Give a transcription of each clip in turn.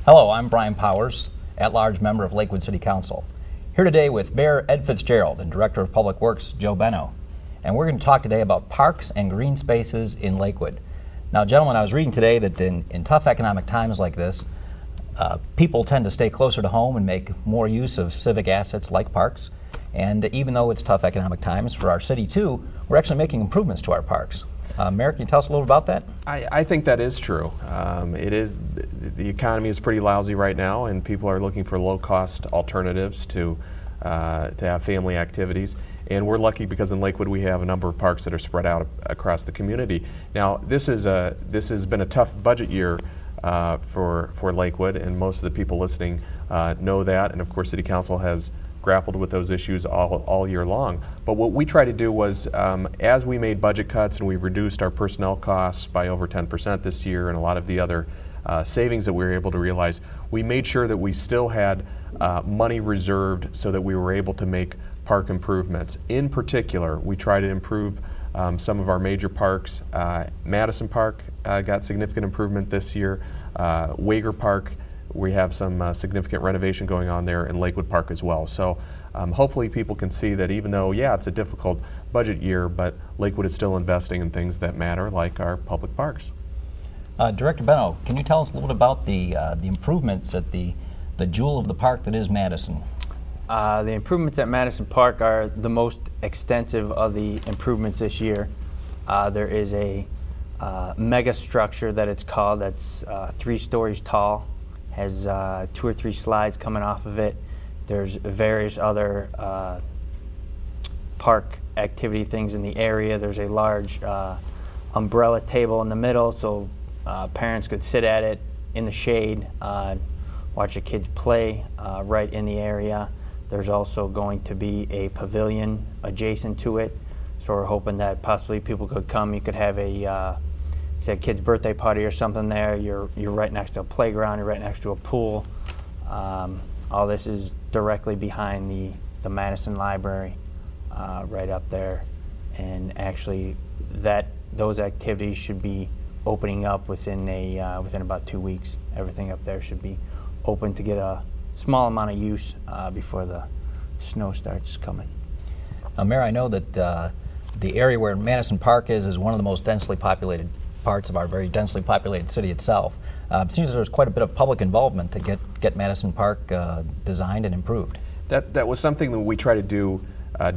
Hello, I'm Brian Powers, at-large member of Lakewood City Council. Here today with Mayor Ed Fitzgerald and Director of Public Works Joe Benno. And we're going to talk today about parks and green spaces in Lakewood. Now, gentlemen, I was reading today that in tough economic times like this, people tend to stay closer to home and make more use of civic assets like parks. And even though it's tough economic times for our city too, we're actually making improvements to our parks. Mayor, can you tell us a little about that? I think that is true. The economy is pretty lousy right now, and people are looking for low-cost alternatives to have family activities. And we're lucky because in Lakewood we have a number of parks that are spread out across the community. Now, this has been a tough budget year for Lakewood, and most of the people listening know that. And of course, City Council has grappled with those issues all year long. But what we tried to do was, as we made budget cuts and we reduced our personnel costs by over 10% this year, and a lot of the other savings that we were able to realize, we made sure that we still had money reserved so that we were able to make park improvements. In particular, we try to improve some of our major parks. Madison Park got significant improvement this year. Wagar Park, we have some significant renovation going on there, in Lakewood Park as well. So hopefully people can see that even though, yeah, it's a difficult budget year, but Lakewood is still investing in things that matter, like our public parks. Director Benno, can you tell us a little bit about the improvements at the jewel of the park that is Madison? The improvements at Madison Park are the most extensive of the improvements this year. There is a mega structure that it's called that's 3 stories tall, has 2 or 3 slides coming off of it. There's various other park activity things in the area. There's a large umbrella table in the middle, so parents could sit at it in the shade, watch the kids play right in the area. There's also going to be a pavilion adjacent to it, so we're hoping that possibly people could come. You could have a say a kid's birthday party or something there. You're right next to a playground, you're right next to a pool. All this is directly behind the Madison Library, right up there. And actually those activities should be opening up within about 2 weeks. Everything up there should be open to get a small amount of use before the snow starts coming. Now, Mayor, I know that the area where Madison Park is one of the most densely populated parts of our very densely populated city itself. It seems there's quite a bit of public involvement to get Madison Park designed and improved. That was something that we try to do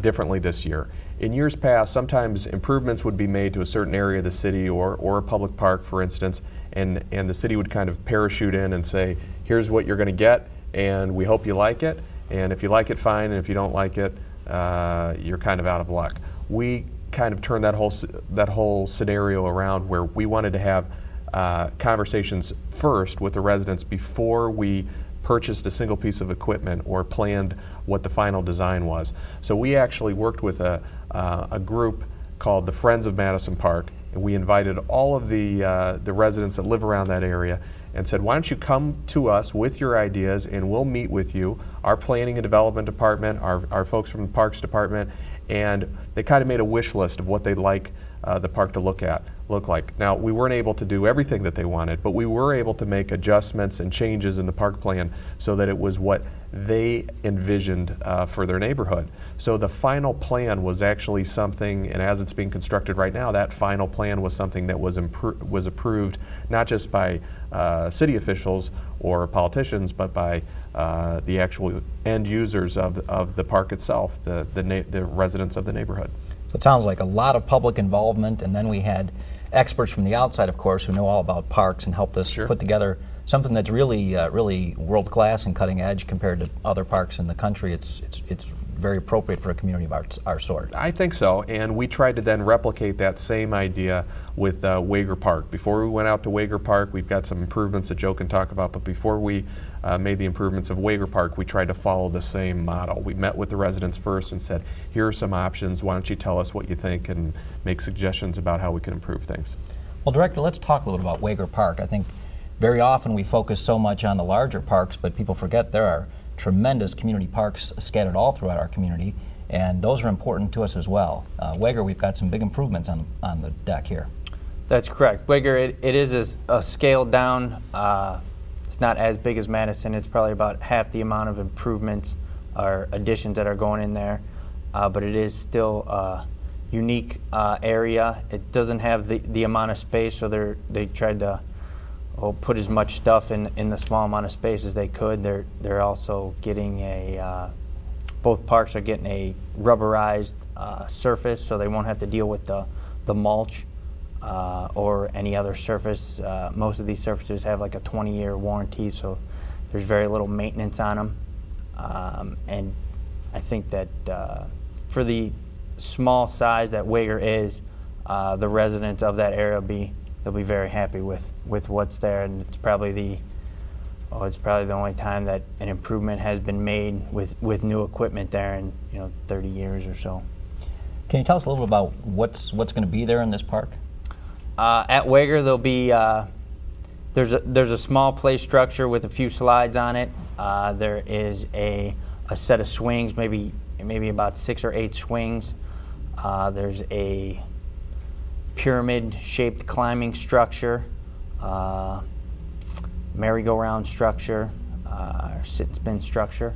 differently this year. In years past, sometimes improvements would be made to a certain area of the city or a public park, for instance, and the city would kind of parachute in and say, here's what you're going to get, and we hope you like it, and if you like it, fine, and if you don't like it, you're kind of out of luck. We kind of turned that whole scenario around, where we wanted to have conversations first with the residents before we purchased a single piece of equipment or planned what the final design was. So we actually worked with a group called the Friends of Madison Park, and we invited all of the residents that live around that area and said, why don't you come to us with your ideas and we'll meet with you, our planning and development department, our folks from the parks department, and they kind of made a wish list of what they'd like the park to look like. Now, we weren't able to do everything that they wanted, but we were able to make adjustments and changes in the park plan so that it was what they envisioned for their neighborhood. So the final plan was actually something, and as it's being constructed right now, that final plan was something that was approved not just by city officials or politicians, but by the actual end users of the park itself, the residents of the neighborhood. So it sounds like a lot of public involvement, and then we had experts from the outside, of course, who know all about parks and helped us put together something that's really world class and cutting edge compared to other parks in the country. It's very appropriate for a community of our sort. I think so, and we tried to then replicate that same idea with Wagar Park. Before we went out to Wagar Park, we've got some improvements that Joe can talk about, but before we made the improvements of Wagar Park, we tried to follow the same model. We met with the residents first and said, here are some options, why don't you tell us what you think and make suggestions about how we can improve things. Well, Director, let's talk a little bit about Wagar Park. I think very often we focus so much on the larger parks, but people forget there are tremendous community parks scattered all throughout our community, and those are important to us as well. Wagar, we've got some big improvements on the deck here. That's correct. Wagar, it is a scaled down it's not as big as Madison. It's probably about half the amount of improvements or additions that are going in there, but it is still a unique area. It doesn't have the amount of space, so they tried to put as much stuff in the small amount of space as they could. They're also getting both parks are getting a rubberized surface, so they won't have to deal with the mulch or any other surface. Most of these surfaces have like a 20-year warranty, so there's very little maintenance on them. And I think that for the small size that Wagar is, the residents of that area they'll be very happy with what's there, and it's probably the only time that an improvement has been made with new equipment there in 30 years or so. Can you tell us a little bit about what's going to be there in this park? At Wagar, there'll be there's a small play structure with a few slides on it. There is a set of swings, maybe about 6 or 8 swings. There's a pyramid-shaped climbing structure, merry-go-round structure, sit and spin structure.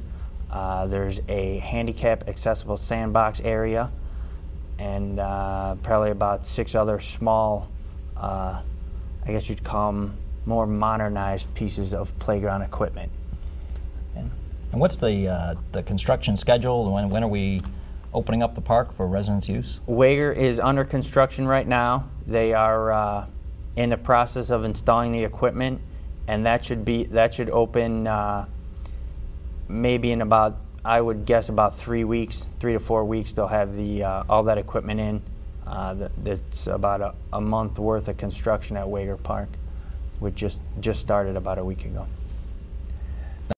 There's a handicap accessible sandbox area, and probably about 6 other small, I guess you'd call them more modernized pieces of playground equipment. And what's the construction schedule? When are we opening up the park for residents' use? Wagar is under construction right now. They are in the process of installing the equipment, and that should open maybe in about, I would guess, about 3 weeks, 3 to 4 weeks. They'll have all that equipment in. That's about a month worth of construction at Wagar Park, which just started about a week ago.